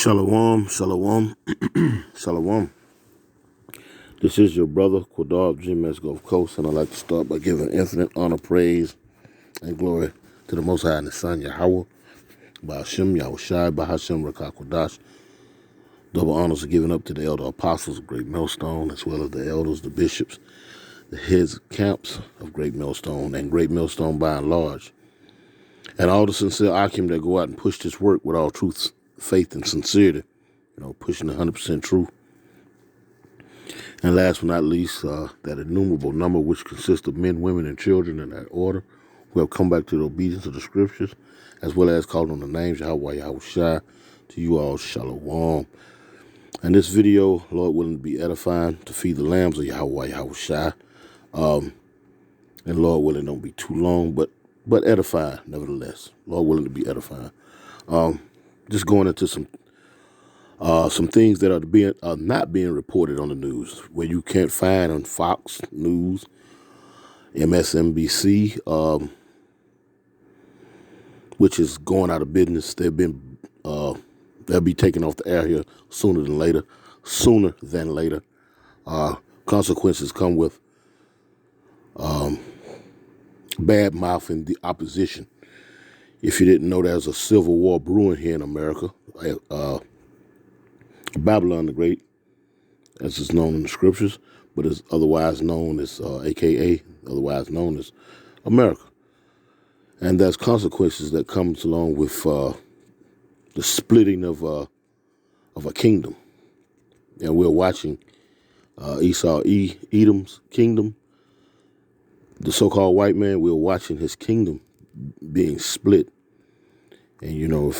Shalom, shalom, shalom. This is your brother, Quadar of GMS Gulf Coast, and I'd like to start by giving infinite honor, praise, and glory to the Most High and the Son, Yahweh, Ba'ashem, Yahushai, Bahashem, Rakah Quadash. Double honors are given up to the elder apostles of Great Millstone, as well as the elders, the bishops, the heads of camps of Great Millstone, and Great Millstone by and large. And all the sincere Akim that go out and push this work with all truth, faith, and sincerity, pushing 100% truth. And last but not least, that innumerable number which consists of men, women, and children in that order who have come back to the obedience of the scriptures, as well as called on the names Yahweh, Yahushai, to you all, shalom. And this video, Lord willing, to be edifying, to feed the lambs of Yahweh, Yahushai. And Lord willing, don't be too long, but edifying, nevertheless. Lord willing to be edifying. Just going into some things that are not being reported on the news, where you can't find on Fox News, MSNBC, which is going out of business. They'll be taken off the air here sooner than later. Consequences come with bad mouthing the opposition. If you didn't know, there's a civil war brewing here in America. Babylon the Great, as it's known in the scriptures, but is otherwise known as, otherwise known as America. And there's consequences that comes along with the splitting of a kingdom. And we're watching Edom's kingdom, the so-called white man, we're watching his kingdom being split. And,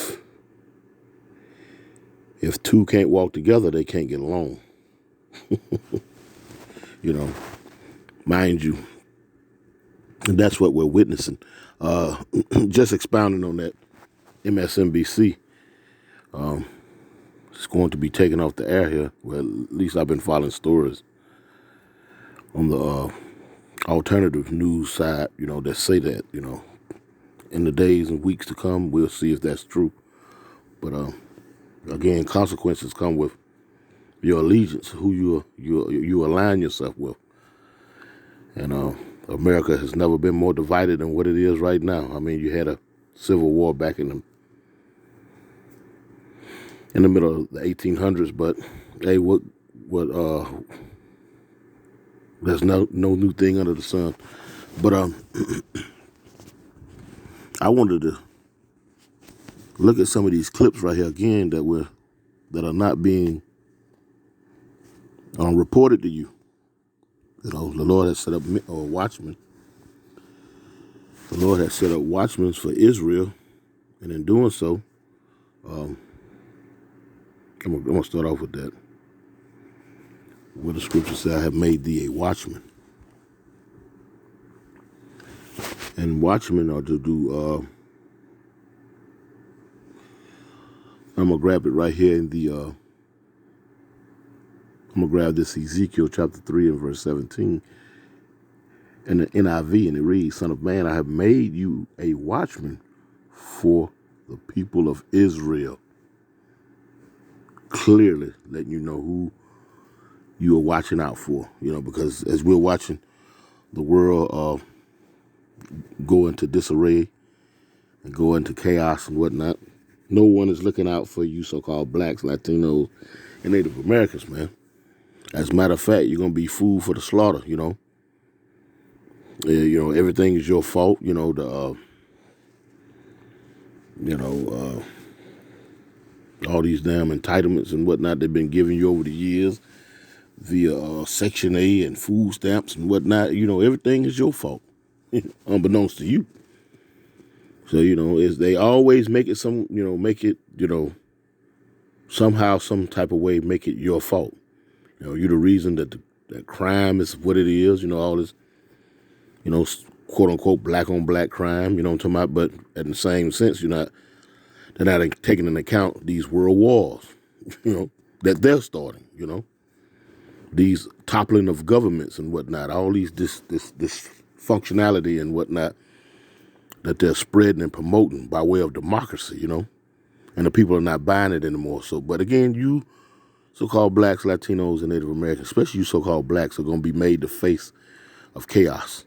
if two can't walk together, they can't get along. Mind you. And that's what we're witnessing. Just expounding on that, MSNBC, it's going to be taken off the air here. Well, at least I've been following stories on the alternative news side, that say that, in the days and weeks to come, we'll see if that's true. But again, consequences come with your allegiance, who you align yourself with. And America has never been more divided than what it is right now. I mean, you had a civil war back in the middle of the 1800s, but hey, there's no new thing under the sun. But I wanted to look at some of these clips right here again that are not being reported to you. The Lord has set up watchmen. The Lord has set up watchmen for Israel, and in doing so, I'm gonna start off with that. Where the scripture says, "I have made thee a watchman," and watchmen are to do. I'm gonna grab it right here in the. I'm gonna grab this Ezekiel chapter 3 and verse 17 in the NIV, and it reads, "Son of man, I have made you a watchman for the people of Israel." Clearly letting you know who you are watching out for, because as we're watching the world go into disarray and go into chaos and whatnot, no one is looking out for you so-called blacks, Latinos, and Native Americans, man. As a matter of fact, you're going to be food for the slaughter, everything is your fault, all these damn entitlements and whatnot they've been giving you over the years via Section A and food stamps and whatnot. Everything is your fault, unbeknownst to you. So, they always make it somehow, some type of way, make it your fault. You're the reason that that crime is what it is, all this, quote unquote, black on black crime, what I'm talking about? But in the same sense, they're not taking into account these world wars, that they're starting, these toppling of governments and whatnot, all these this functionality and whatnot that they're spreading and promoting by way of democracy, and the people are not buying it anymore. So, but again, you so-called blacks, Latinos, and Native Americans, especially you so-called blacks, are going to be made the face of chaos,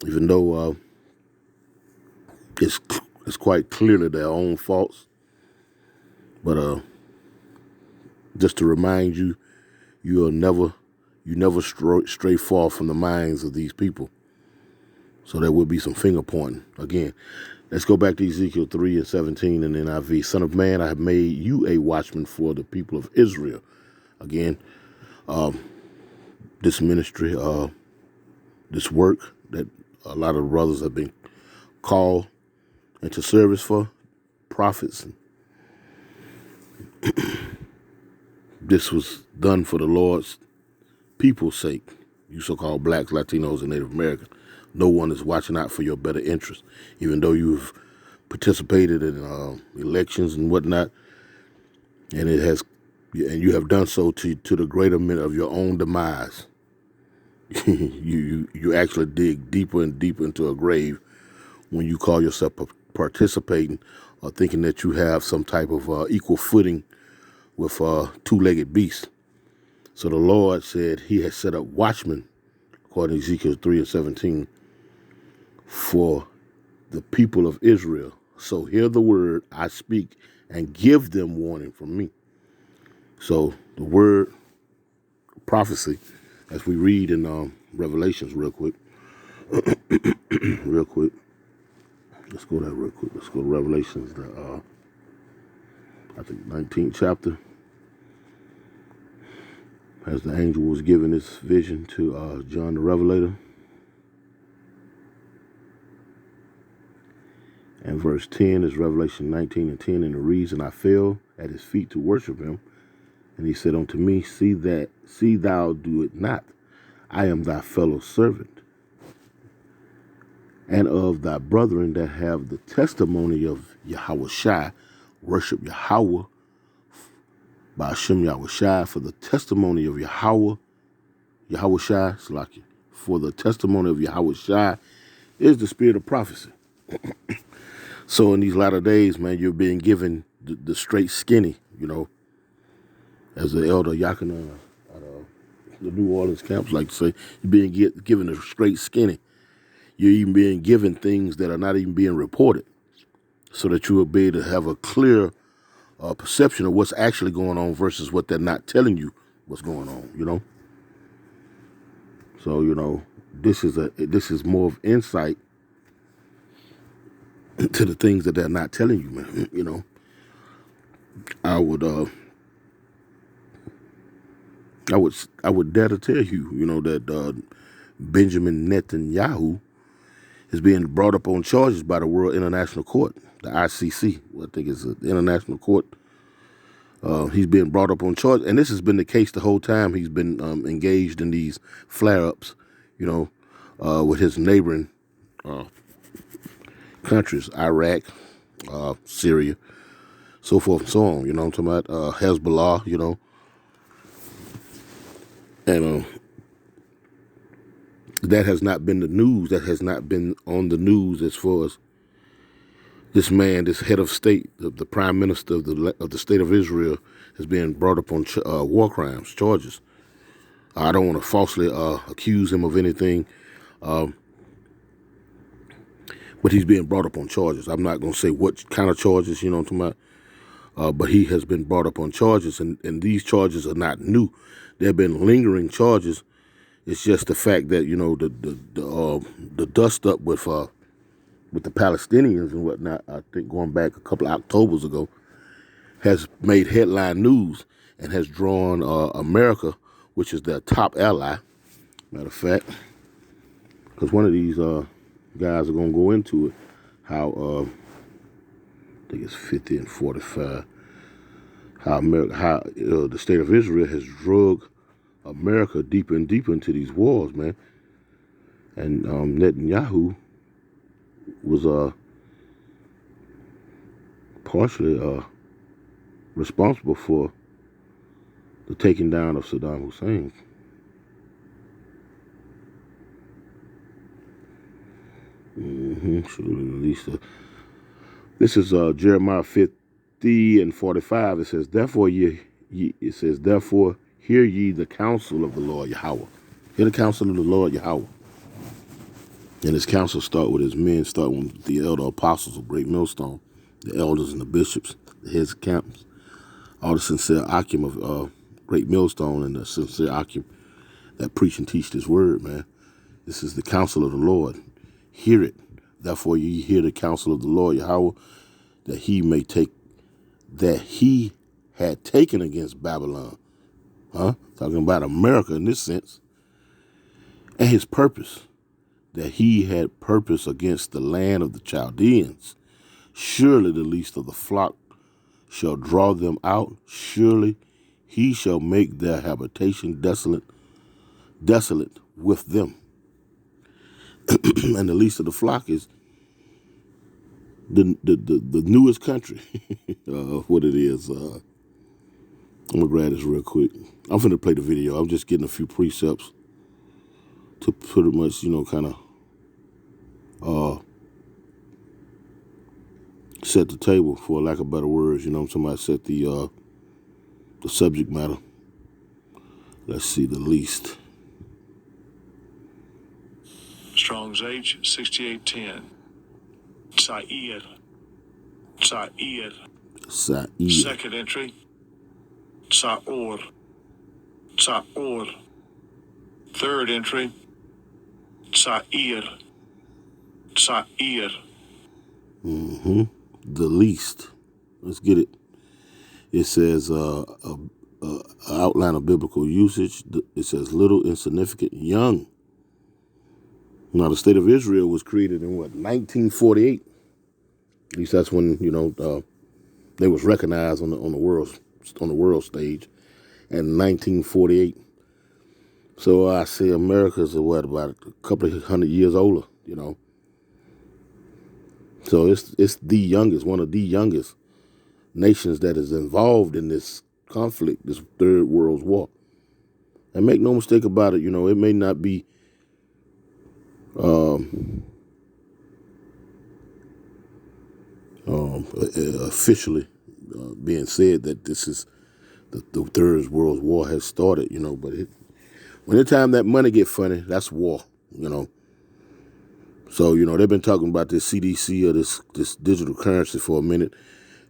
even though it's quite clearly their own faults. But just to remind you, you never stray far from the minds of these people. So there will be some finger pointing. Again, let's go back to Ezekiel 3:17 in NIV. Son of man, I have made you a watchman for the people of Israel. Again, this ministry, this work that a lot of brothers have been called into service for, prophets. This was done for the Lord's people's sake. You so-called blacks, Latinos, and Native Americans. No one is watching out for your better interest, even though you've participated in elections and whatnot, and you have done so to the greaterment of your own demise. you actually dig deeper and deeper into a grave when you call yourself participating or thinking that you have some type of equal footing with two-legged beasts. So the Lord said he has set up watchmen, according to Ezekiel 3:17, for the people of Israel. So hear the word I speak and give them warning from me. So the word prophecy, as we read in Revelations real quick. Real quick. Let's go there real quick. Let's go to Revelations, I think 19th chapter. As the angel was giving this vision to John the Revelator. And verse 10 is Revelation 19:10, and it reads, and I fell at his feet to worship him. And he said unto me, see thou do it not. I am thy fellow servant, and of thy brethren that have the testimony of Yahushua, worship Yahweh, by Hashem Yahushua, for the testimony of Yahushua, Salaki, for the testimony of Yahushua is the spirit of prophecy. So in these latter days, man, you're being given the straight skinny, as the elder Yakina at the New Orleans camps like to say, you're being given the straight skinny. You're even being given things that are not even being reported, so that you will be able to have a clear perception of what's actually going on versus what they're not telling you what's going on, So, this is more of insight to the things that they're not telling you, man. I would dare to tell you, that Benjamin Netanyahu is being brought up on charges by the World International Court, the ICC. I think it's the International Court. He's being brought up on charges, and this has been the case the whole time. He's been engaged in these flare-ups, with his neighboring countries, Iraq, Syria, so forth and so on. I'm talking about Hezbollah, and that has not been the news. That has not been on the news as far as this man, this head of state, the prime minister of the state of Israel, has been brought up on war crimes charges. I don't want to falsely accuse him of anything, but he's being brought up on charges. I'm not going to say what kind of charges, I'm talking about, but he has been brought up on charges, and these charges are not new. There have been lingering charges. It's just the fact that the dust up with the Palestinians and whatnot. I think going back a couple of Octobers ago has made headline news and has drawn America, which is their top ally. Matter of fact, because one of these guys are going to go into it, how I think it's 50 and 45, how the state of Israel has drug America deeper and deeper into these wars, man. And Netanyahu was partially responsible for the taking down of Saddam Hussein. This is Jeremiah 5th 50 and 45, it says, therefore therefore hear ye the counsel of the Lord Yahweh. Hear the counsel of the Lord Yahweh. And his counsel start with his men, start with the elder apostles of Great Millstone, the elders and the bishops, the heads of camps, all the sincere Akim of Great Millstone, and the sincere Akim that preach and teach this word, man. This is the counsel of the Lord. Hear it. Therefore ye hear the counsel of the Lord Yahweh, that he had taken against Babylon. Talking about America in this sense. And his purpose, that he had purpose against the land of the Chaldeans. Surely the least of the flock shall draw them out. Surely he shall make their habitation desolate with them. And the least of the flock is the newest country. What it is. I'm gonna grab this real quick. I'm finna play the video. I'm just getting a few precepts to pretty much, kind of set the table, for lack of better words. Somebody set the subject matter. Let's see, the least. Strong's H 6810. Sa'ir. Second entry. Sa'or. Third entry. Sa'ir. The least. Let's get it. It says outline of biblical usage. It says little, insignificant, young. Now, the state of Israel was created in 1948. At least that's when they was recognized on the world stage, in 1948. So I say America's about a couple of hundred years older. So it's the youngest, one of the youngest nations that is involved in this conflict, this Third World War. And make no mistake about it, it may not be officially being said that this is the Third World War has started, but when the time that money get funny, that's war, So, they've been talking about this CDC or this digital currency for a minute,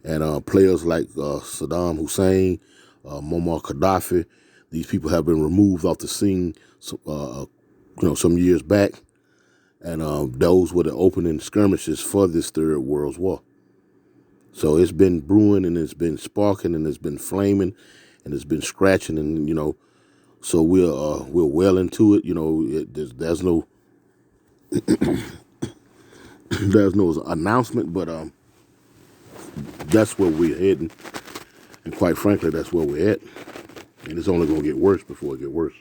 and players like Saddam Hussein, Muammar Gaddafi, these people have been removed off the scene, some years back, and those were the opening skirmishes for this Third World War. So it's been brewing, and it's been sparking, and it's been flaming, and it's been scratching, and so we're well into it. There's no there's no announcement, but that's where we're heading, and quite frankly, that's where we're at, and it's only gonna get worse before it gets worse.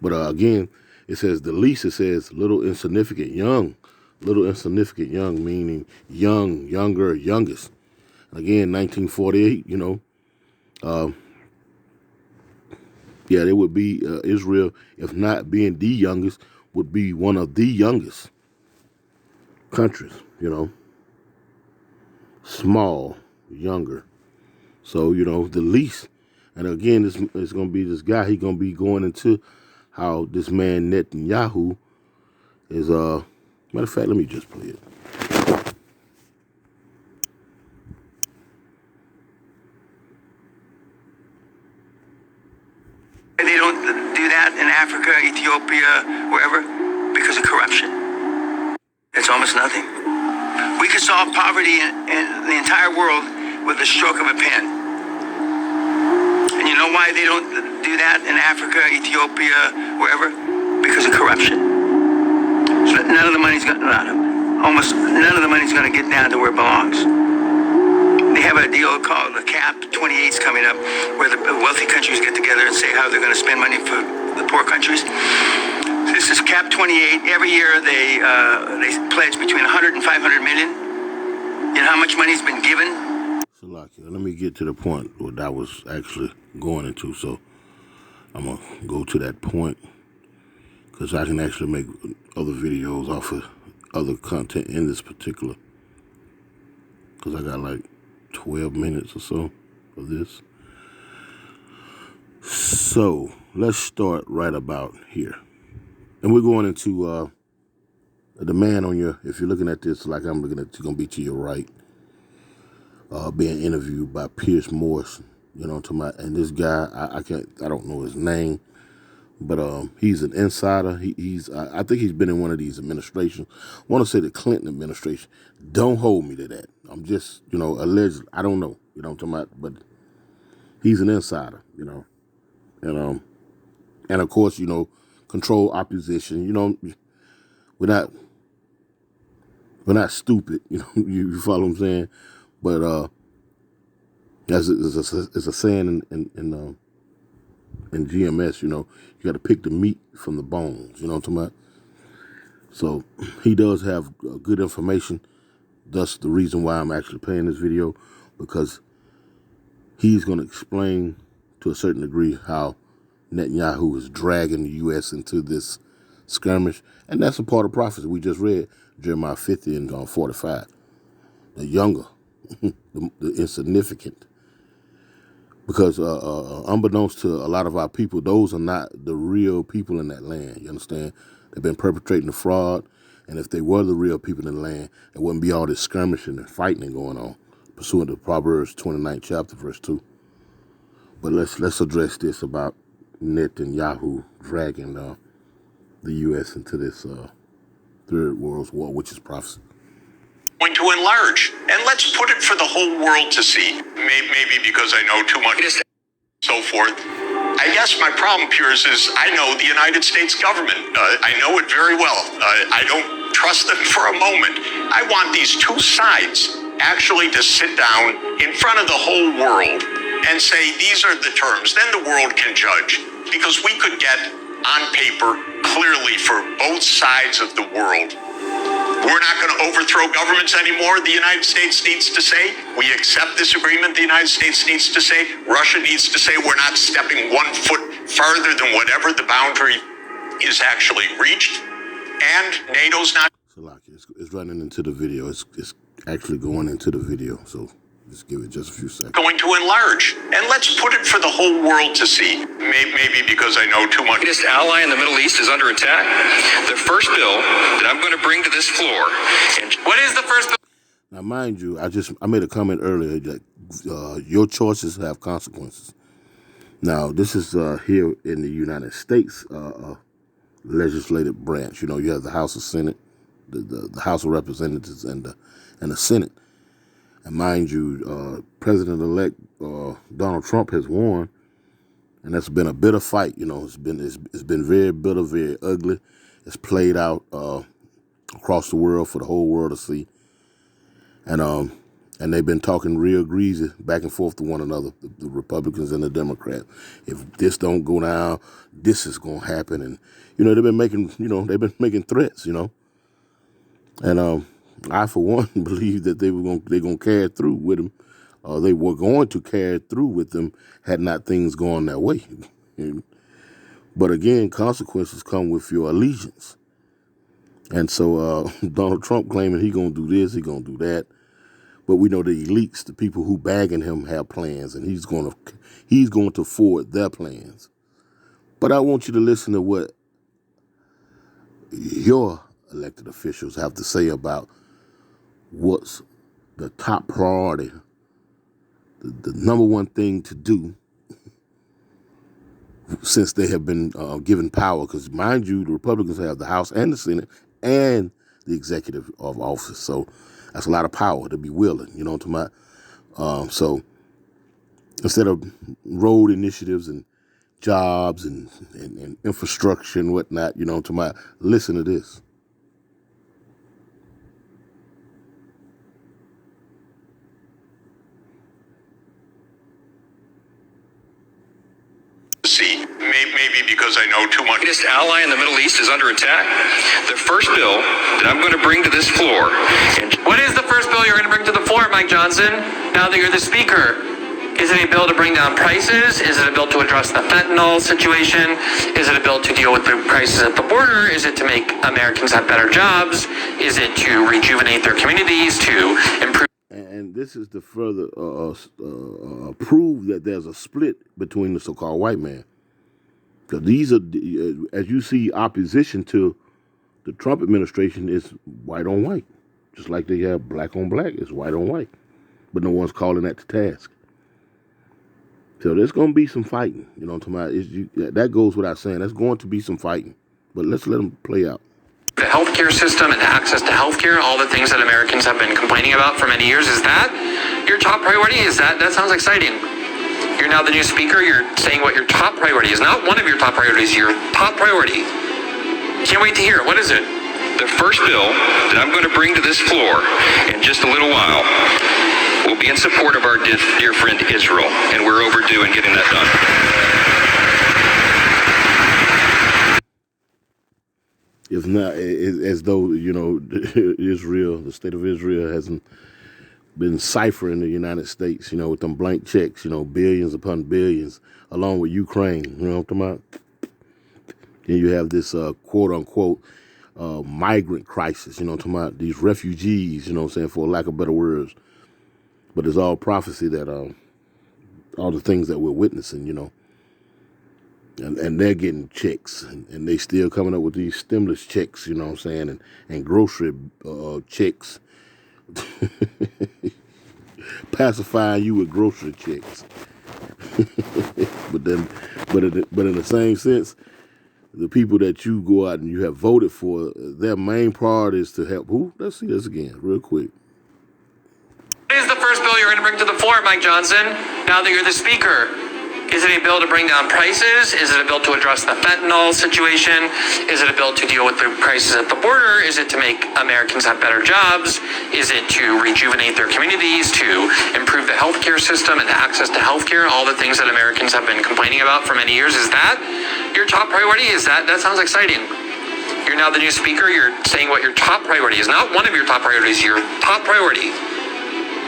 But again, it says the least. It says little, insignificant, young, meaning young, younger, youngest. Again, 1948, it would be Israel, if not being the youngest, would be one of the youngest countries, small, younger. So, the least. And again, it's going to be this guy, he's going to be going into how this man Netanyahu is, matter of fact, let me just play it. They don't do that in Africa, Ethiopia, wherever, because of corruption. It's almost nothing. We could solve poverty in the entire world with the stroke of a pen. And you know why they don't do that in Africa, Ethiopia, wherever? Because of corruption. So none of the money's going to get down to where it belongs. They have a deal called the CAP 28's coming up, where the wealthy countries get together and say how they're going to spend money for the poor countries. This is CAP 28. Every year they pledge between 100 and 500 million. You know how much money's been given? Salakia, let me get to the point what I was actually going into. So I'm going to go to that point, because I can actually make other videos off of other content in this particular, because I got like 12 minutes or so of this. So let's start right about here. And we're going into the man on your, if you're looking at this like I'm looking at, it's going to be to your right, being interviewed by Pierce Morrison. You know, to my, and this guy, I don't know his name, but he's an insider. I think he's been in one of these administrations. I want to say the Clinton administration. Don't hold me to that. I'm just, alleged. I don't know. You know what I'm talking about? But he's an insider, and of course, control opposition. We're not stupid. You follow what I'm saying? But as it's a saying in GMS, you got to pick the meat from the bones. You know what I'm talking about? So he does have good information. Thus the reason why I'm actually playing this video, because he's going to explain to a certain degree how Netanyahu is dragging the U.S. into this skirmish. And that's a part of prophecy. We just read Jeremiah 50 and 45. The younger, the insignificant. Because unbeknownst to a lot of our people, those are not the real people in that land. You understand? They've been perpetrating the fraud. And if they were the real people in the land, it wouldn't be all this skirmishing and fighting going on, pursuant to Proverbs 29th chapter, verse 2. But let's address this about Netanyahu dragging the U.S. into this third world war, which is prophecy. Going to enlarge, and let's put it for the whole world to see. Maybe because I know too much, so forth. I guess my problem, Piers, is I know the United States government. I know it very well. I don't trust them for a moment. I want these two sides actually to sit down in front of the whole world and say, these are the terms. Then the world can judge, because we could get on paper clearly for both sides of the world. We're not going to overthrow governments anymore, the United States needs to say. We accept this agreement, the United States needs to say. Russia needs to say we're not stepping 1 foot farther than whatever the boundary is actually reached. And NATO's not... It's running into the video. It's actually going into the video, so just give it just a few seconds. Going to enlarge, and let's put it for the whole world to see. Maybe because I know too much. Greatest ally in the Middle East is under attack. The first bill that I'm going to bring to this floor. And what is the first bill? Now, mind you, I made a comment earlier that your choices have consequences. Now, this is here in the United States legislative branch. You have the House of Senate, the House of Representatives, and the Senate. And mind you, President-elect Donald Trump has won, and that's been a bitter fight. It's been very bitter, very ugly. It's played out across the world for the whole world to see, and they've been talking real greasy back and forth to one another, the Republicans and the Democrats. If this don't go down, this is gonna happen, and they've been making threats, and I, for one, believe that they're gonna carry through with them. They were going to carry through with them had not things gone that way. But again, consequences come with your allegiance. And so Donald Trump claiming he gonna do this, he gonna do that. But we know the elites, the people who bagging him, have plans, and he's going to forward their plans. But I want you to listen to what your elected officials have to say about what's the top priority, the number one thing to do since they have been given power. Because mind you, the Republicans have the House and the Senate and the executive of office. So that's a lot of power to be wielding, you know what I'm talking about? So instead of road initiatives and jobs and infrastructure and whatnot, you know what I'm talking about, listen to this. See, maybe because I know too much. Greatest ally in the Middle East is under attack. The first bill that I'm going to bring to this floor. And what is the first bill you're going to bring to the floor, Mike Johnson, now that you're the speaker? Is it a bill to bring down prices? Is it a bill to address the fentanyl situation? Is it a bill to deal with the crisis at the border? Is it to make Americans have better jobs? Is it to rejuvenate their communities, to improve? And this is to further prove that there's a split between the so-called white man. Because these are, as you see, opposition to the Trump administration is white on white. Just like they have black on black, it's white on white. But no one's calling that to task. So there's going to be some fighting. You know what I'm talking about? That goes without saying. There's going to be some fighting. But let's let them play out. The healthcare system and access to healthcare, all the things that Americans have been complaining about for many years, is that your top priority? That sounds exciting. You're now the new speaker. You're saying what your top priority is. Not one of your top priorities, your top priority. Can't wait to hear it. What is it? The first bill that I'm going to bring to this floor in just a little while will be in support of our dear friend Israel, and we're overdue in getting that done. If not, as though, Israel, the state of Israel hasn't been ciphering the United States, with them blank checks, billions upon billions, along with Ukraine, you know what I'm talking about? Then you have this quote unquote migrant crisis, you know what I'm talking about? These refugees, for lack of better words. But it's all prophecy that all the things that we're witnessing, and they're getting checks, and they still coming up with these stimulus checks, and grocery checks, pacifying you with grocery checks. but in the same sense, the people that you go out and you have voted for, their main priority is to help who? Let's see this again, real quick. What is the first bill you're going to bring to the floor, Mike Johnson, now that you're the speaker? Is it a bill to bring down prices? Is it a bill to address the fentanyl situation? Is it a bill to deal with the crisis at the border? Is it to make Americans have better jobs? Is it to rejuvenate their communities, to improve the healthcare system and access to healthcare, all the things that Americans have been complaining about for many years? Is that your top priority? That sounds exciting. You're now the new speaker. You're saying what your top priority is. Not one of your top priorities, your top priority.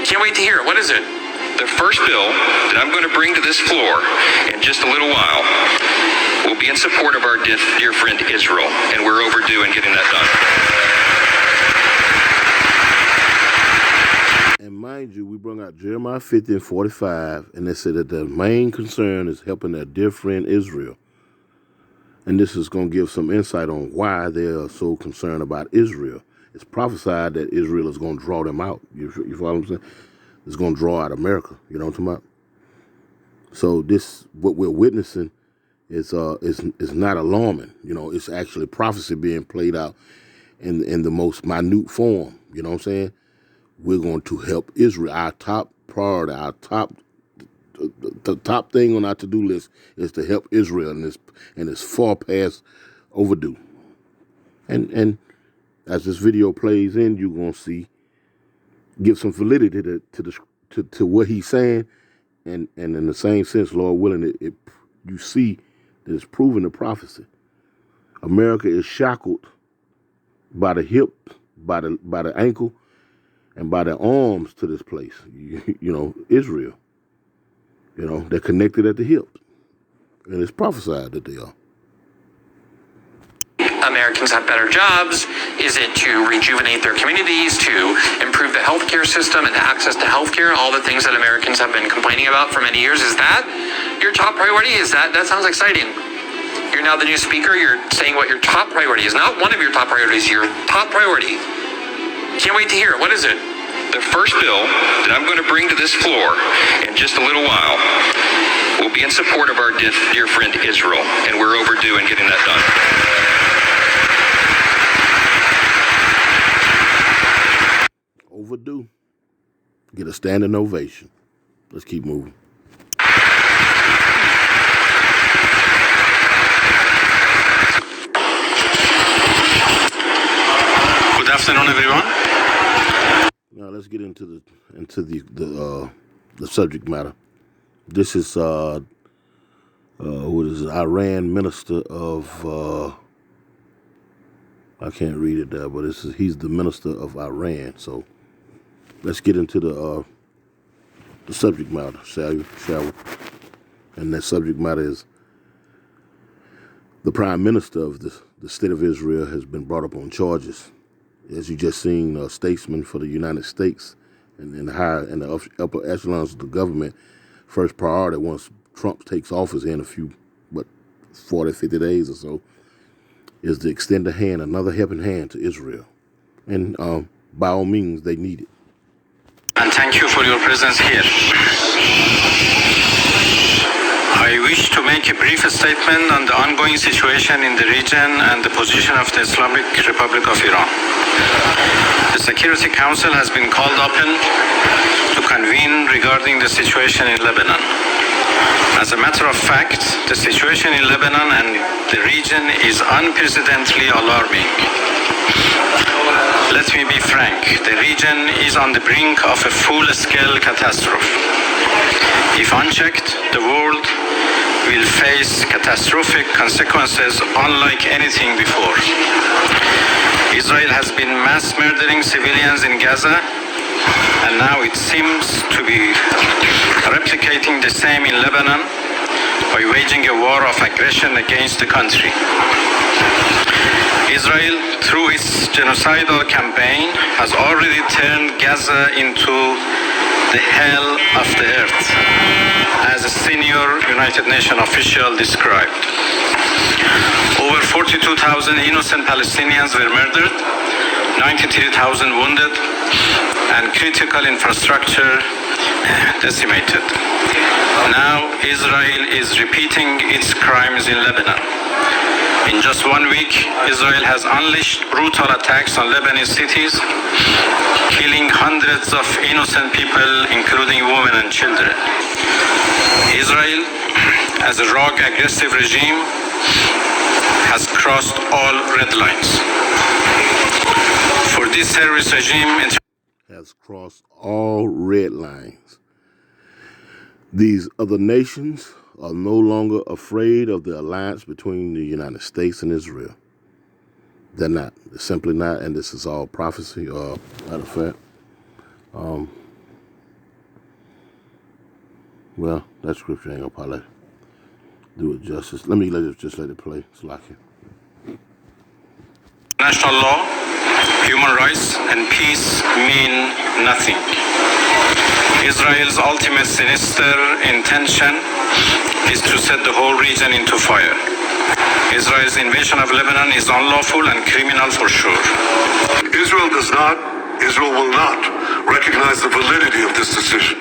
Can't wait to hear it. What is it? The first bill that I'm going to bring to this floor in just a little while will be in support of our dear friend Israel, and we're overdue in getting that done. And mind you, we brought out Jeremiah 50 and 45, and they said that the main concern is helping their dear friend Israel. And this is going to give some insight on why they are so concerned about Israel. It's prophesied that Israel is going to draw them out. You follow what I'm saying? It's going to draw out America. You know what I'm talking about? So what we're witnessing is not alarming. It's actually prophecy being played out in the most minute form. You know what I'm saying? We're going to help Israel. Our top priority, the top thing on our to-do list is to help Israel, and it's far past overdue. And as this video plays in, you're going to give some validity to what he's saying, and in the same sense, Lord willing, you see that it's proven the prophecy. America is shackled by the hip, by the ankle, and by the arms to this place. Israel. They're connected at the hip, and it's prophesied that they are. Americans have better jobs? Is it to rejuvenate their communities, to improve the healthcare system and access to healthcare, all the things that Americans have been complaining about for many years? Is that your top priority? That sounds exciting. You're now the new speaker. You're saying what your top priority is. Not one of your top priorities, your top priority. Can't wait to hear it. What is it? The first bill that I'm going to bring to this floor in just a little while will be in support of our dear friend Israel, and we're overdue in getting that done. Overdue. Get a standing ovation. Let's keep moving. Good afternoon, everyone. Now let's get into the subject matter. This is who is it? Iran minister of I can't read it there, but he's the minister of Iran. So let's get into the subject matter, shall we? And that subject matter is the Prime Minister of the State of Israel has been brought up on charges. As you just seen, a statesman for the United States and in the upper echelons of the government, first priority once Trump takes office in a few, 40, 50 days or so, is to extend a hand, another helping hand to Israel. And by all means, they need it. And thank you for your presence here. I wish to make a brief statement on the ongoing situation in the region and the position of the Islamic Republic of Iran. The Security Council has been called upon to convene regarding the situation in Lebanon. As a matter of fact, the situation in Lebanon and the region is unprecedentedly alarming. Let me be frank, the region is on the brink of a full-scale catastrophe. If unchecked, the world will face catastrophic consequences unlike anything before. Israel has been mass murdering civilians in Gaza, and now it seems to be replicating the same in Lebanon by waging a war of aggression against the country. Israel, through its genocidal campaign, has already turned Gaza into the hell of the earth, as a senior United Nations official described. Over 42,000 innocent Palestinians were murdered, 93,000 wounded, and critical infrastructure decimated. Now Israel is repeating its crimes in Lebanon. In just 1 week, Israel has unleashed brutal attacks on Lebanese cities, killing hundreds of innocent people, including women and children. Israel, as a rogue, aggressive regime, has crossed all red lines. For this terrorist regime, has crossed all red lines. These other nations are no longer afraid of the alliance between the United States and Israel. They're not. They're simply not, and this is all prophecy, matter of fact. Well, that scripture ain't gonna probably do it justice. Let it play. It's like it. National law, human rights, and peace mean nothing. Israel's ultimate sinister intention is to set the whole region into fire. Israel's invasion of Lebanon is unlawful and criminal for sure. Israel will not recognize the validity of this decision.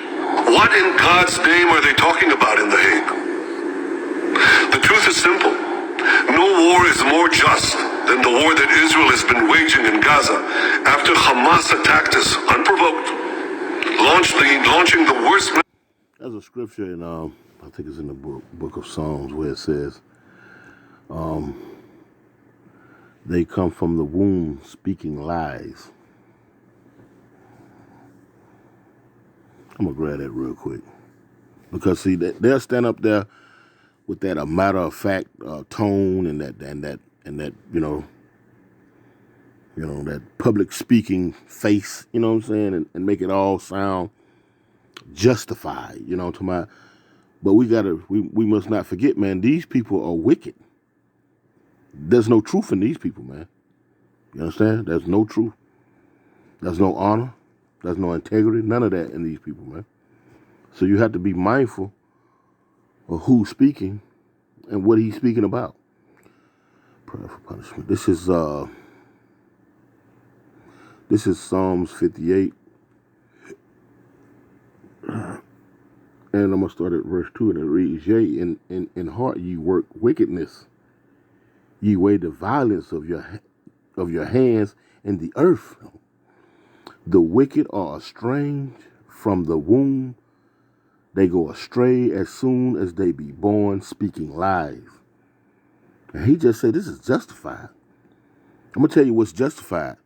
What in God's name are they talking about in The Hague? The truth is simple. No war is more just than the war that Israel has been waging in Gaza after Hamas attacked us unprovoked, launching the worst... There's a scripture in, I think it's in the book of Psalms, where it says, they come from the womb speaking lies. I'm going to grab that real quick. Because, see, they'll stand up there with that matter-of-fact tone and that that public speaking face, you know what I'm saying, and make it all sound justified, but we must not forget, man, these people are wicked. There's no truth in these people, man. You understand? There's no truth. There's no honor. There's no integrity. None of that in these people, man. So you have to be mindful of who's speaking and what he's speaking about. Prayer for punishment. This is Psalms 58. And I'm going to start at verse 2, and it reads, Yea, in heart ye work wickedness. Ye weigh the violence of your hands in the earth. The wicked are estranged from the womb. They go astray as soon as they be born, speaking lies. And he just said this is justified. I'm going to tell you what's justified.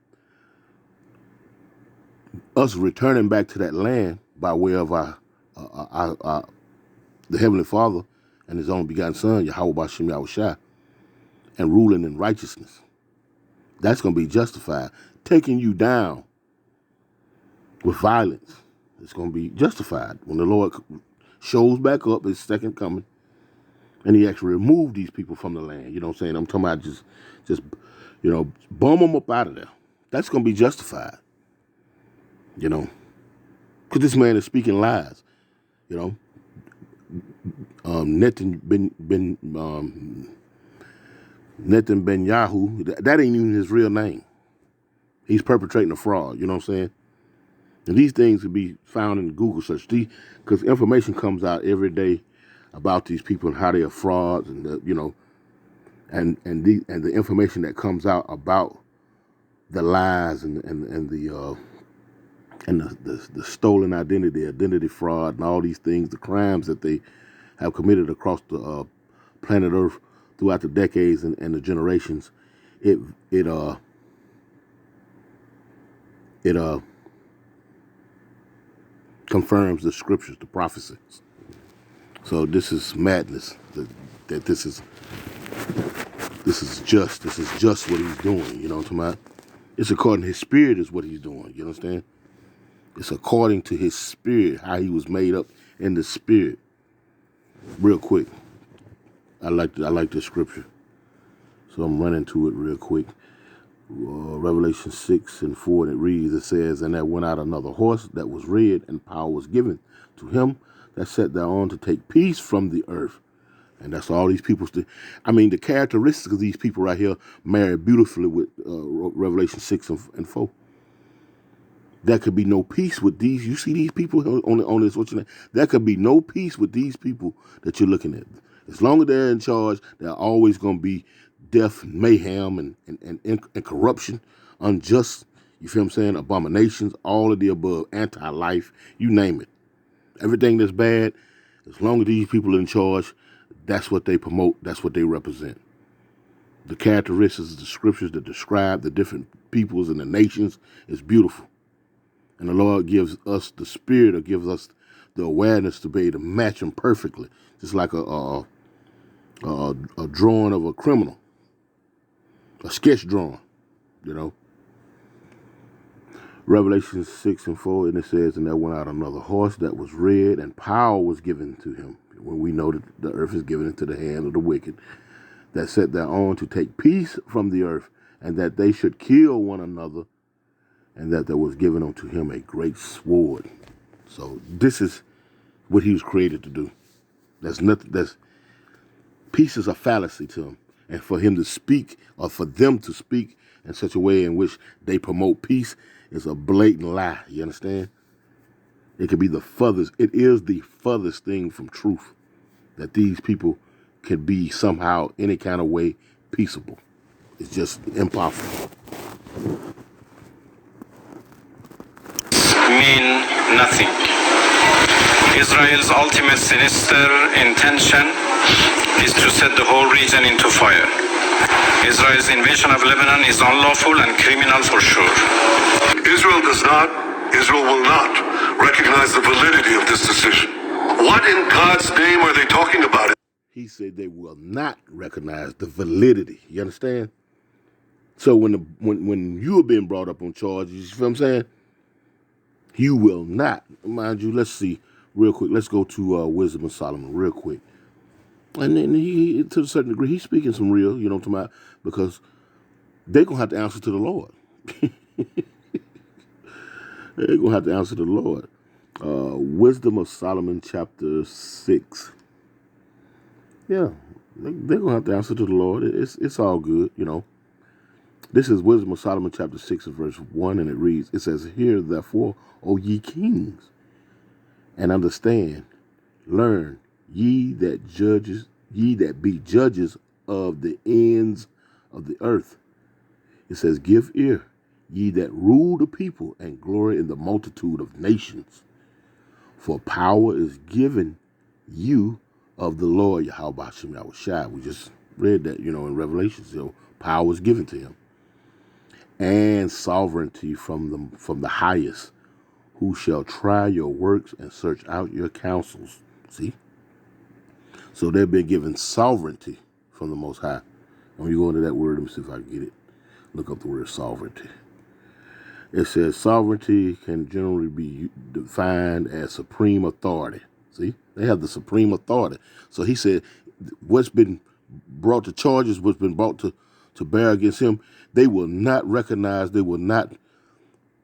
Us returning back to that land by way of our the Heavenly Father and His only begotten Son, Yahweh B'Shem Yahushua, and ruling in righteousness. That's going to be justified. Taking you down with violence, it's going to be justified. When the Lord shows back up His second coming, and He actually removed these people from the land. You know what I'm saying? I'm talking about just bum them up out of there. That's going to be justified. because this man is speaking lies. You know, Netanyahu, that ain't even his real name. He's perpetrating a fraud. You know what I'm saying? And these things can be found in Google search, because information comes out every day about these people and how they are frauds, and and the information that comes out about the lies and the stolen identity fraud, and all these things, the crimes that they have committed across the planet Earth throughout the decades and the generations. It confirms the scriptures, the prophecies. So this is madness. That this is just what he's doing. You know what I'm talking about? It's according to his spirit is what he's doing. You understand? It's according to his spirit, how he was made up in the spirit. Real quick, I like the scripture, so I'm running to it real quick. Revelation 6:4, and it reads, it says, "And there went out another horse that was red, and power was given to him that sat thereon to take peace from the earth." And that's all these people. The characteristics of these people right here marry beautifully with Revelation 6:4. There could be no peace with these. You see these people on this, there could be no peace with these people that you're looking at. As long as they're in charge, they're always going to be death, mayhem, and corruption, unjust, you feel what I'm saying, abominations, all of the above, anti-life, you name it. Everything that's bad, as long as these people are in charge, that's what they promote, that's what they represent. The characteristics of the scriptures that describe the different peoples and the nations is beautiful. And the Lord gives us the spirit, or gives us the awareness to be able to match them perfectly, just like a drawing of a criminal. A sketch drawing, you know. Revelation 6:4, and it says, "And there went out another horse that was red, and power was given to him." When we know that the earth is given into the hand of the wicked, that sat thereon to take peace from the earth, and that they should kill one another, and that there was given unto him a great sword. So this is what he was created to do. Peace is a fallacy to him. And for him to speak, or for them to speak in such a way in which they promote peace, is a blatant lie. You understand? It could be the furthest. It is the furthest thing from truth that these people can be somehow, any kind of way, peaceable. It's just impossible. Mean nothing. Israel's ultimate sinister intention is to set the whole region into fire. Israel's invasion of Lebanon is unlawful and criminal for sure. Israel will not recognize the validity of this decision. What in God's name are they talking about? He said they will not recognize the validity. You understand? So when you are being brought up on charges, you feel what I'm saying? You will not. Mind you, let's see real quick. Let's go to Wisdom of Solomon real quick. And then he, to a certain degree, he's speaking some real, you know what I'm talking about, because they're going to have to answer to the Lord. They're going to have to answer to the Lord. Wisdom of Solomon, chapter 6. Yeah, they're going to have to answer to the Lord. It's all good, you know. This is Wisdom of Solomon, chapter 6, verse 1, and it reads, it says, "Hear therefore, O ye kings, and understand, learn, ye that be judges of the ends of the earth." It says, "Give ear, ye that rule the people, and glory in the multitude of nations. For power is given you of the Lord Yahweh Hashem Yahushua." We just read that, you know, in Revelation. So power is given to him. "And sovereignty from the highest, who shall try your works and search out your counsels." See? So they've been given sovereignty from the Most High. And when you go into that word, let me see if I can get it. Look up the word sovereignty. It says sovereignty can generally be defined as supreme authority. See? They have the supreme authority. So he said what's been brought to charges, what's been brought to bear against him, they will not recognize, they will not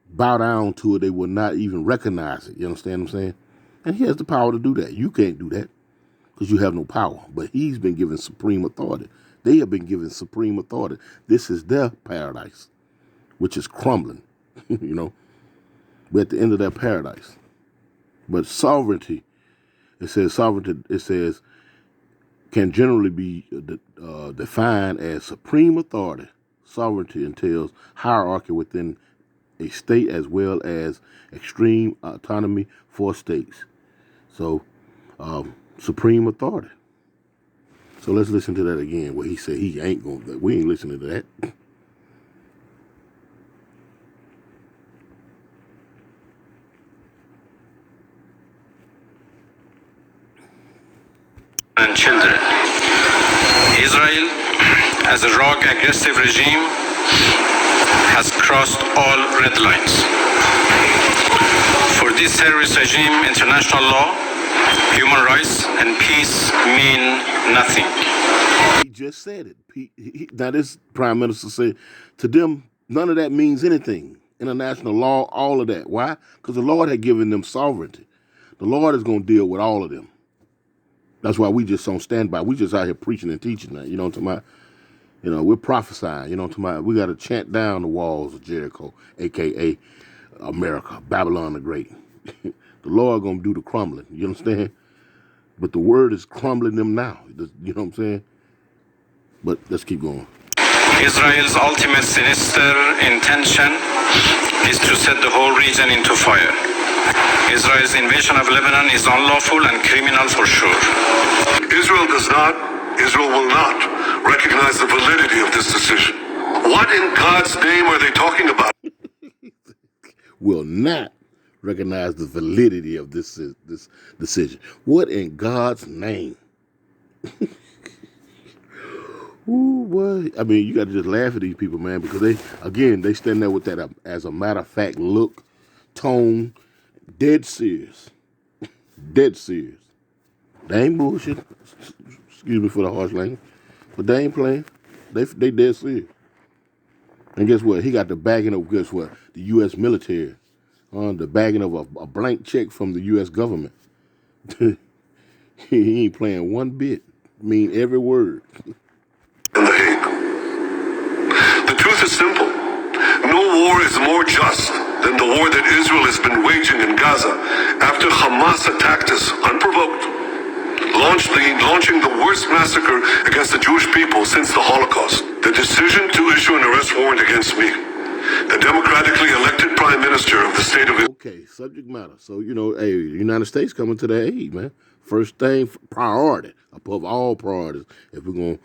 bow down to it. They will not even recognize it. You understand what I'm saying? And he has the power to do that. You can't do that because you have no power. But he's been given supreme authority. They have been given supreme authority. This is their paradise, which is crumbling. You know, we're at the end of that paradise. But sovereignty, it says can generally be defined as supreme authority. Sovereignty entails hierarchy within a state as well as extreme autonomy for states. So, supreme authority. So let's listen to that again, where he said he ain't going to, we ain't listening to that. And children. Israel, as a rogue, aggressive regime, has crossed all red lines. For this terrorist regime, international law, human rights, and peace mean nothing. He just said it. Now this prime minister said, to them, none of that means anything. International law, all of that. Why? Because the Lord had given them sovereignty. The Lord is going to deal with all of them. That's why we just on standby. We just out here preaching and teaching that. You know what I'm talking about? You know, we're prophesying. You know what I'm talking about? We got to chant down the walls of Jericho, a.k.a. America, Babylon the Great. The Lord going to do the crumbling. You understand? But the word is crumbling them now. You know what I'm saying? But let's keep going. Israel's ultimate sinister intention is to set the whole region into fire. Israel's invasion of Lebanon is unlawful and criminal for sure. Israel will not recognize the validity of this decision. What in God's name are they talking about? Will not recognize the validity of this decision. What in God's name? Ooh, boy. I mean, you got to just laugh at these people, man, because they stand there with that as a matter of fact look, tone, dead serious. Dead serious. They ain't bullshit. Excuse me for the harsh language. But they ain't playing. They dead serious. And guess what? He got the bagging of, guess what? The U.S. military. The bagging of a blank check from the U.S. government. He ain't playing one bit. I mean every word. In The Hague. The truth is simple. No war is more just than the war that Israel has been waging in Gaza after Hamas attacked us unprovoked, launching the worst massacre against the Jewish people since the Holocaust. The decision to issue an arrest warrant against me, the democratically elected prime minister of the state of Israel. Okay, subject matter. So, you know, hey, the United States coming to their aid, man. First thing, priority, above all priorities, if we're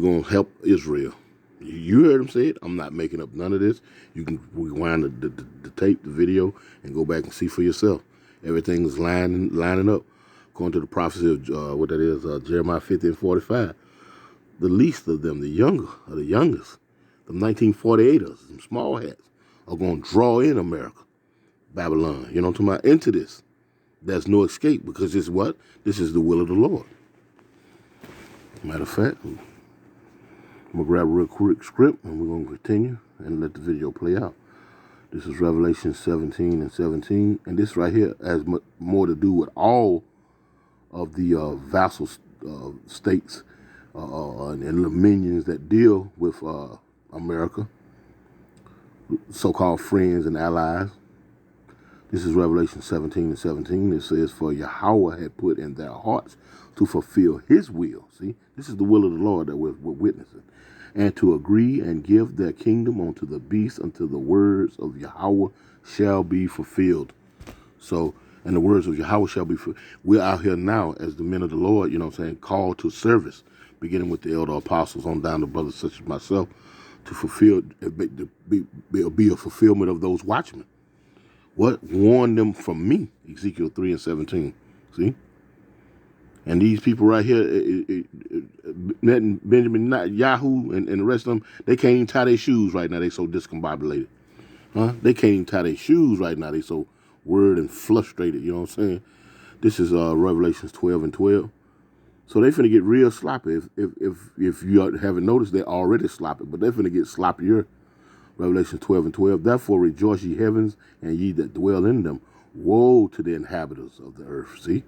gonna help Israel. You heard him say it. I'm not making up none of this. You can rewind the tape, the video, and go back and see for yourself. Everything is lining up according to the prophecy of what that is, Jeremiah 50 and 45. The least of them, the youngest, the 1948ers, some small hats, are going to draw in America, Babylon. You know what I'm talking about? Into this. There's no escape because it's what? This is the will of the Lord. Matter of fact, I'm going to grab a real quick script and we're going to continue and let the video play out. This is Revelation 17 and 17. And this right here has more to do with all of the vassal states and dominions that deal with America, so-called friends and allies. This is Revelation 17 and 17. It says, for Yahweh had put in their hearts to fulfill his will. See, this is the will of the Lord that we're witnessing. And to agree and give their kingdom unto the beast until the words of Yahweh shall be fulfilled. So, and the words of Yahweh shall be fulfilled. We're out here now as the men of the Lord, you know what I'm saying, called to service, beginning with the elder apostles on down to brothers such as myself, to fulfill, be a fulfillment of those watchmen. What? Warn them from me, Ezekiel 3 and 17. See? And these people right here, Benjamin Yahoo and the rest of them, they can't even tie their shoes right now. They so discombobulated. They can't even tie their shoes right now. They so worried and frustrated, you know what I'm saying? This is Revelations 12 and 12. So they finna get real sloppy. If you haven't noticed, they're already sloppy, but they're finna get sloppier Revelation 12:12. Therefore rejoice, ye heavens, and ye that dwell in them. Woe to the inhabitants of the earth, see,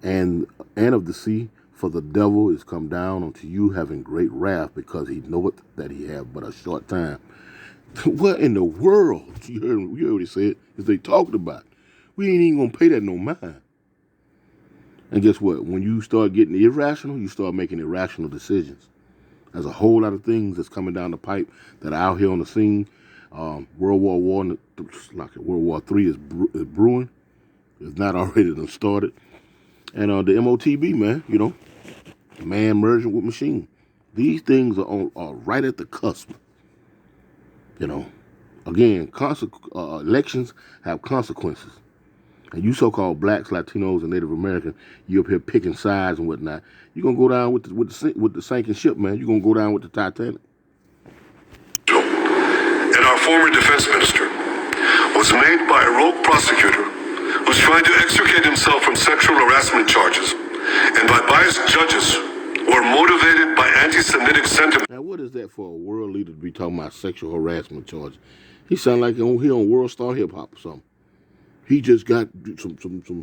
and of the sea, for the devil is come down unto you, having great wrath, because he knoweth that he have but a short time. What in the world? You heard what he said, is they talked about. We ain't even gonna pay that no mind. And guess what? When you start getting irrational, you start making irrational decisions. There's a whole lot of things that's coming down the pipe that are out here on the scene. World War III is brewing. It's not already done started. And the MOTB, man, you know, man merging with machine. These things are right at the cusp. You know, again, elections have consequences. And you so-called blacks, Latinos, and Native Americans, you up here picking sides and whatnot. You're gonna go down with the sinking ship, man. You're gonna go down with the Titanic. And our former defense minister was made by a rogue prosecutor who's trying to extricate himself from sexual harassment charges, and by biased judges who are motivated by anti-Semitic sentiment. Now, what is that for a world leader to be talking about sexual harassment charges? He sound like he on World Star Hip Hop or something. He just got some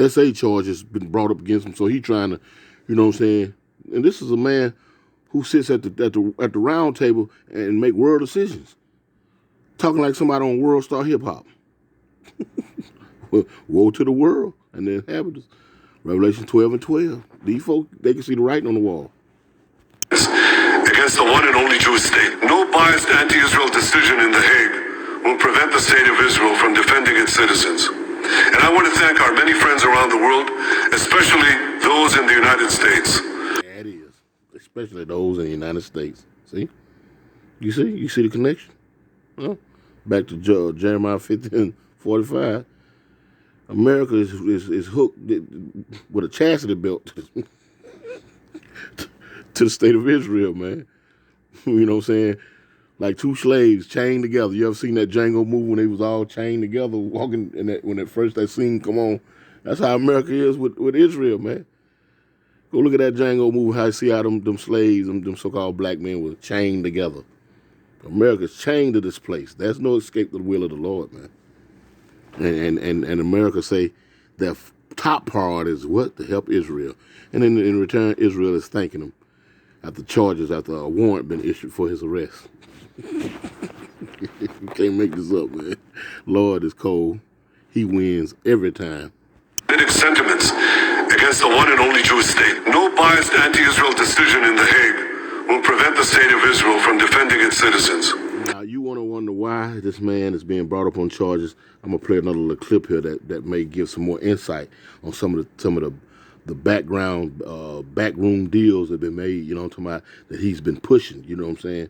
SA charges been brought up against him, so he trying to, you know what I'm saying? And this is a man who sits at the round table and make world decisions, talking like somebody on World Star Hip Hop. Woe to the world and the inhabitants. Revelation 12:12. These folk, they can see the writing on the wall. Against the one and only Jewish state. No biased anti-Israel decision in The Hague will prevent the state of Israel from defending its citizens. And I want to thank our many friends around the world, especially those in the United States. Yeah, it is. Especially those in the United States. See? You see the connection? Huh? Back to Jeremiah 15:45. America is hooked with a chastity belt to the state of Israel, man. You know what I'm saying? Like two slaves chained together. You ever seen that Django movie when they was all chained together walking in that when that scene come on? That's how America is with Israel, man. Go look at that Django movie, how you see how them slaves, them so-called black men were chained together. America's chained to this place. There's no escape to the will of the Lord, man. And America say their top priority is what? To help Israel. And in return, Israel is thanking him after a warrant been issued for his arrest. You can't make this up, man. Lord is cold. He wins every time. Sentiments against the one and only Jewish state. No biased anti-Israel decision in The Hague will prevent the state of Israel from defending its citizens. Now, you want to wonder why this man is being brought up on charges. I'm going to play another little clip here that may give some more insight on some of the background, backroom deals that have been made, you know what I'm talking about, that he's been pushing, you know what I'm saying?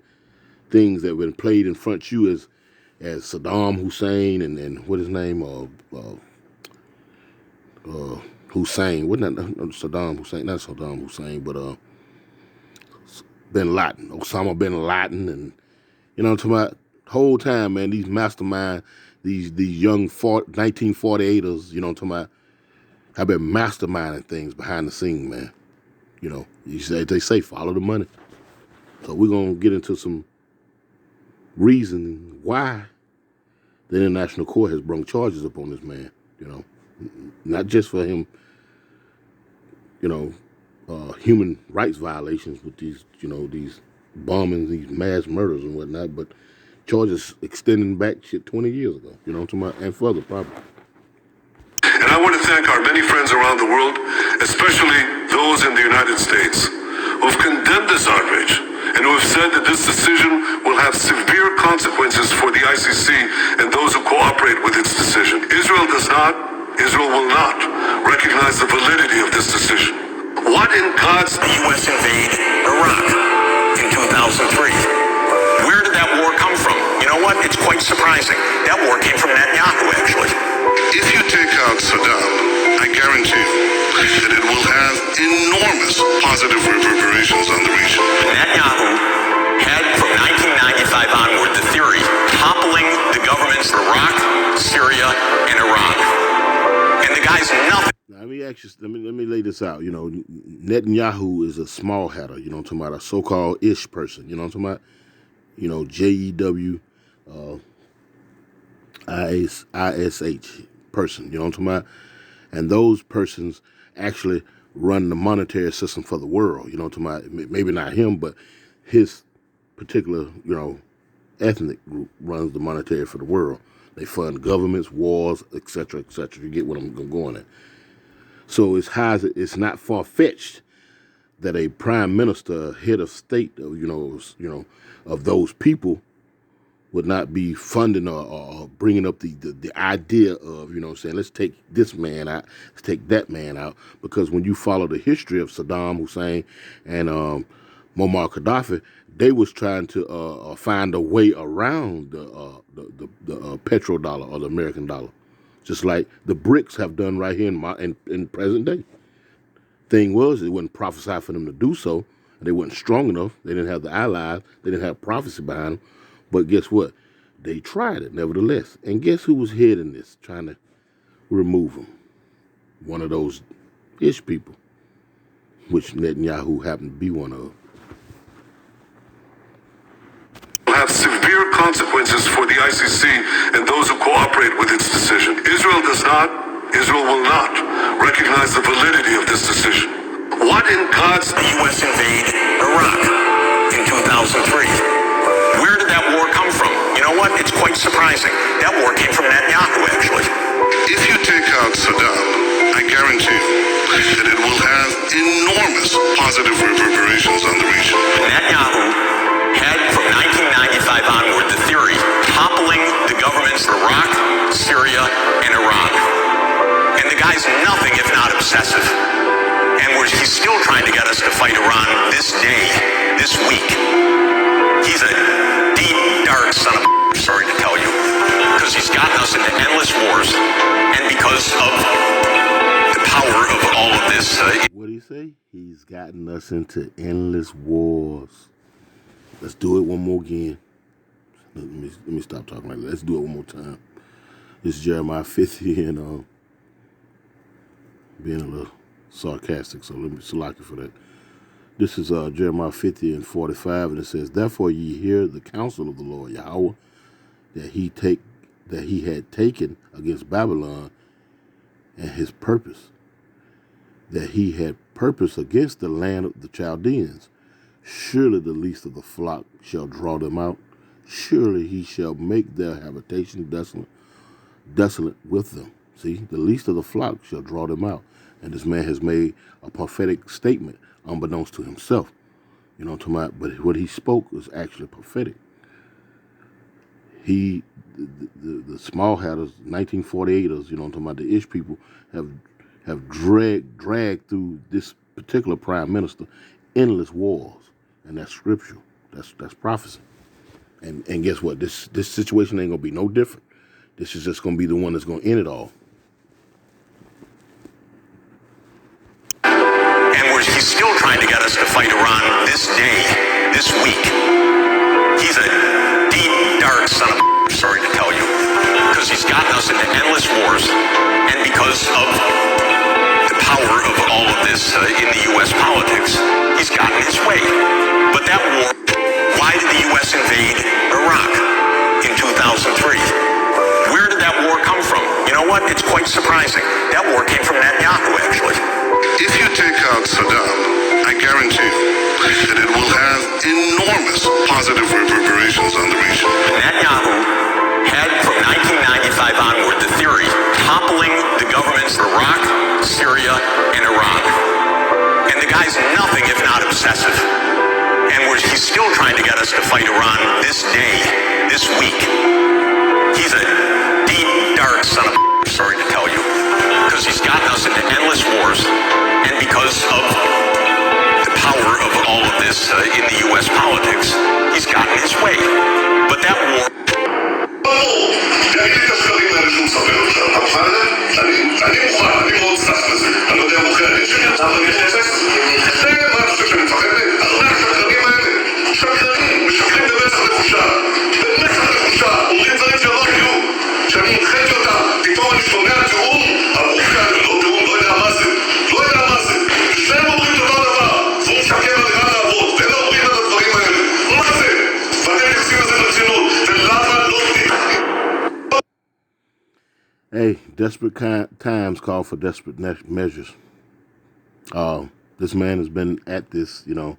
Things that have been played in front of you as Saddam Hussein and what his name, Hussein, wasn't that Saddam Hussein, not Saddam Hussein, but Bin Laden, Osama Bin Laden, and you know what I'm talking about? Whole time, man, these mastermind, these young 1948ers, you know what I'm talking about, have been masterminding things behind the scene, man. You know, they say follow the money. So we're going to get into some reasoning why the International Court has brought charges upon this man, you know. Not just for him, you know, human rights violations with these, you know, these bombings, these mass murders and whatnot, but charges extending back 20 years ago, you know what I'm talking about, and further probably. And I want to thank our many friends around the world, especially those in the United States, who have condemned this outrage and who have said that this decision will have severe consequences for the ICC and those who cooperate with its decision. Israel will not recognize the validity of this decision. What in God's... The U.S. invade Iraq in 2003. Where did that war come from? You know what? It's quite surprising. That war came from Netanyahu, actually. If you take out Saddam, I guarantee you that it will have enormous positive reverberations on the region. Netanyahu had, from 1995 onward, the theory toppling the governments of Iraq, Syria, and Iran. And the guy's nothing. Now, let me lay this out. You know, Netanyahu is a small hatter, you know what I'm talking about, a so-called ish person, you know what I'm talking about? JEW ISH person. You know what I'm talking about? And those persons actually run the monetary system for the world. You know what I'm talking about? Maybe not him, but his particular, ethnic group runs the monetary for the world. They fund governments, wars, etc., etc. You get what I'm going at. So it's not far-fetched that a prime minister, head of state, of those people would not be funding or bringing up the idea of, let's take this man out, let's take that man out. Because when you follow the history of Saddam Hussein and Muammar Gaddafi, they was trying to find a way around the petrodollar or the American dollar, just like the BRICS have done right here in present day. Thing was, it wasn't prophesied for them to do so. They weren't strong enough. They didn't have the allies. They didn't have prophecy behind them. But guess what? They tried it, nevertheless. And guess who was heading this, trying to remove them? One of those ish people, which Netanyahu happened to be one of. Will have severe consequences for the ICC and those who cooperate with its decision. Israel will not recognize the validity of this decision. What in God's... The U.S. invade Iraq in 2003. Where did that war come from? You know what? It's quite surprising. That war came from Netanyahu, actually. If you take out Saddam, I guarantee you that it will have enormous positive reverberations on the region. Netanyahu had, from 1995 onward, the theory toppling the governments of Iraq, Syria, and Iran. And the guy's nothing if not obsessive. And he's still trying to get us to fight Iran this day, this week. He's a deep, dark son of a, sorry to tell you, because he's gotten us into endless wars, and because of the power of all of this. What did he say? He's gotten us into endless wars. Let's do it one more again. Let me stop talking like that. Let's do it one more time. This is Jeremiah 50 and being a little sarcastic, so let me select you for that. This is Jeremiah 50 and 45, and it says, "Therefore ye hear the counsel of the Lord Yahweh, that he had taken against Babylon, and his purpose, that he had purpose against the land of the Chaldeans. Surely the least of the flock shall draw them out. Surely he shall make their habitation desolate with them." See, the least of the flock shall draw them out. And this man has made a prophetic statement unbeknownst to himself. You know what I'm talking about? But what he spoke was actually prophetic. The small hatters, 1948ers, you know what I'm talking about, the ish people have dragged through this particular prime minister endless wars. And that's scriptural. That's prophecy. And guess what? This situation ain't gonna be no different. This is just gonna be the one that's gonna end it all. He's still trying to get us to fight Iran this day, this week. He's a deep, dark son of a, sorry to tell you, because he's gotten us into endless wars, and because of the power of all of this in the U.S. politics, he's gotten his way. But that war, why did the U.S. invade Iraq in 2003? Where did that war come from? You know what? It's quite surprising. That war came from Netanyahu, actually. If you take out Saddam, I guarantee you that it will have enormous positive reverberations on the region. Netanyahu had, from 1995 onward, the theory toppling the governments of Iraq, Syria, and Iran. And the guy's nothing if not obsessive. And he's still trying to get us to fight Iran this day, this week. He's a deep, dark son of a, sorry to tell you, because he's gotten us into endless wars, and because of the power of all of this in the U.S. politics, he's gotten his way. But that war... ואתם מתייחסים Hey, desperate times call for desperate measures. This man has been at this, and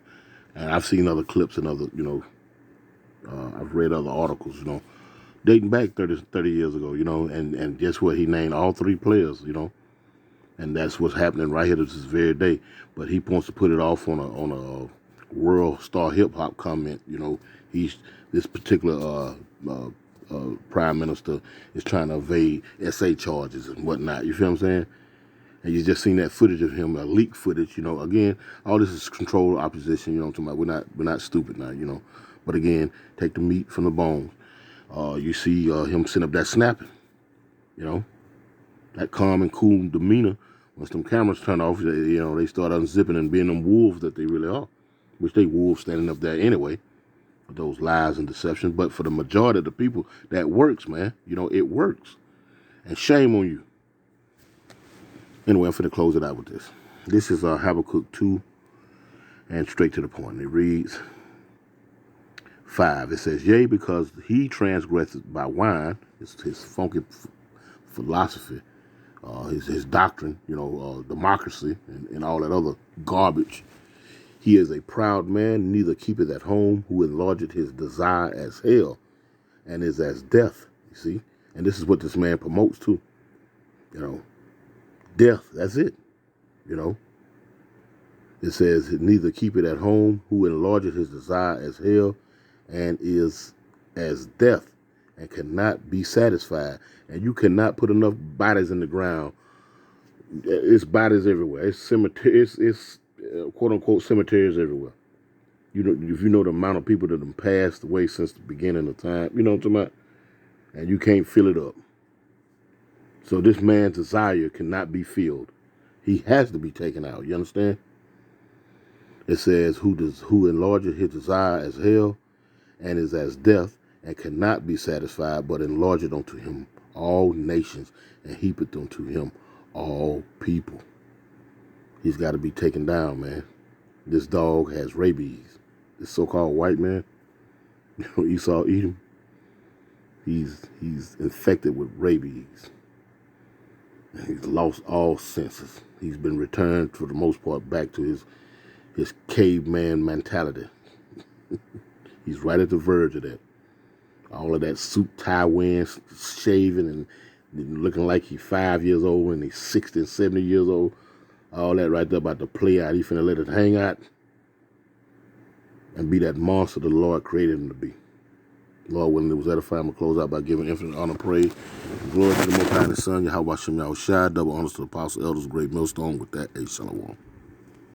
I've seen other clips and other, I've read other articles, dating back 30 years ago, and guess what? He named all three players, and that's what's happening right here to this very day. But he wants to put it off on a world star hip hop comment. He's this particular prime minister is trying to evade SA charges and whatnot. You feel what I'm saying? And you just seen that footage of him, leaked footage. Again, all this is controlled opposition. What I'm talking about? We're not stupid now. But again, take the meat from the bones. You see him send up that snapping. That calm and cool demeanor. Once them cameras turn off, they start unzipping and being them wolves that they really are, which they wolves standing up there anyway, for those lies and deception. But for the majority of the people, that works, man. It works. And shame on you. Anyway, I'm finna close it out with this. This is Habakkuk 2, and straight to the point. It reads 5. It says, yea, because he transgressed by wine, it's his funky philosophy, his doctrine, democracy, and all that other garbage. He is a proud man, neither keepeth at home, who enlargeth his desire as hell, and is as death, you see? And this is what this man promotes too. Death, that's it. It says, neither keep it at home, who enlargeth his desire as hell, and is as death, and cannot be satisfied. And you cannot put enough bodies in the ground. It's bodies everywhere. It's cemeteries. It's quote unquote cemeteries everywhere. If you know the amount of people that have passed away since the beginning of time, you know what I'm talking about? And you can't fill it up. So this man's desire cannot be filled. He has to be taken out. You understand? It says, who enlargeth his desire as hell, and is as death, and cannot be satisfied, but enlargeth unto him all nations, and heapeth unto him all people. He's got to be taken down, man. This dog has rabies. This so-called white man, Esau Edom, he's infected with rabies. And he's lost all senses. He's been returned, for the most part, back to his caveman mentality. He's right at the verge of that. All of that suit tie wearing, shaving, and looking like he's 5 years old and he's 60 and 70 years old. All that right there about to play out. He finna let it hang out and be that monster the Lord created him to be. Lord willing, it was edifying. I'm going to close out by giving infinite honor, praise, and glory to the Most High and His Son, Yahweh Shem Yahushua. Double honors to the apostle, elders, great millstone. With that, Shalom.